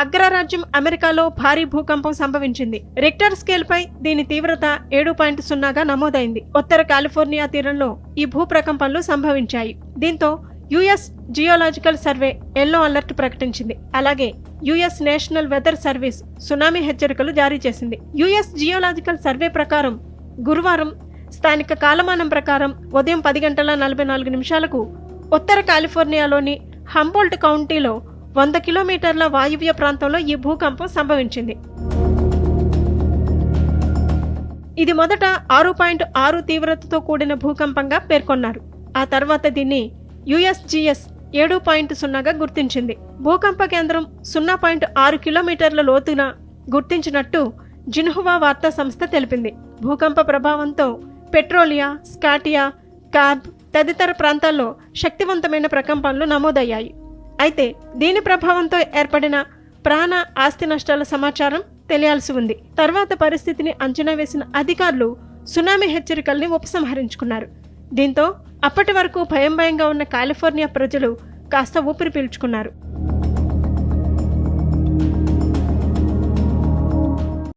అగ్రరాజ్యం అమెరికాలో భారీ భూకంపం సంభవించింది. రిక్టర్ స్కేల్ పై దీని తీవ్రత 7.0గా నమోదైంది. ఉత్తర కాలిఫోర్నియా తీరంలో ఈ భూప్రకంపనలు సంభవించాయి. దీంతో US geological survey yellow alert ప్రకటించింది. అలాగే US national weather service tsunami హెచ్చరికలు జారీ చేసింది. యుఎస్ జియోలాజికల్ సర్వే ప్రకారం గురువారం స్థానిక కాలమానం ప్రకారం ఉదయం 10:44 ఉత్తర కాలిఫోర్నియాలోని హంబోల్ట్ కౌంటీలో 100 కిలోమీటర్ల వాయువ్య ప్రాంతంలో ఈ భూకంపం సంభవించింది. ఇది మొదట 6.6 తీవ్రతతో కూడిన భూకంపంగా పేర్కొన్నారు. ఆ తర్వాత దీన్ని యుఎస్జిఎస్ 7.0గా గుర్తించింది. భూకంప కేంద్రం 0.6 కిలోమీటర్ల లోతున గుర్తించినట్టు జిన్హువా వార్తా సంస్థ తెలిపింది. భూకంప ప్రభావంతో పెట్రోలియా, స్కాటియా, కార్బ్ తదితర ప్రాంతాల్లో శక్తివంతమైన ప్రకంపనలు నమోదయ్యాయి. అయితే దీని ప్రభావంతో ఏర్పడిన ప్రాణ ఆస్తి నష్టాల సమాచారం తెలియాల్సి ఉంది. తర్వాత పరిస్థితిని అంచనా వేసిన అధికారులు సునామీ హెచ్చరికల్ని ఉపసంహరించుకున్నారు. దీంతో అప్పటి వరకు భయంగా ఉన్న కాలిఫోర్నియా ప్రజలు కాస్త ఊపిరి పీల్చుకున్నారు.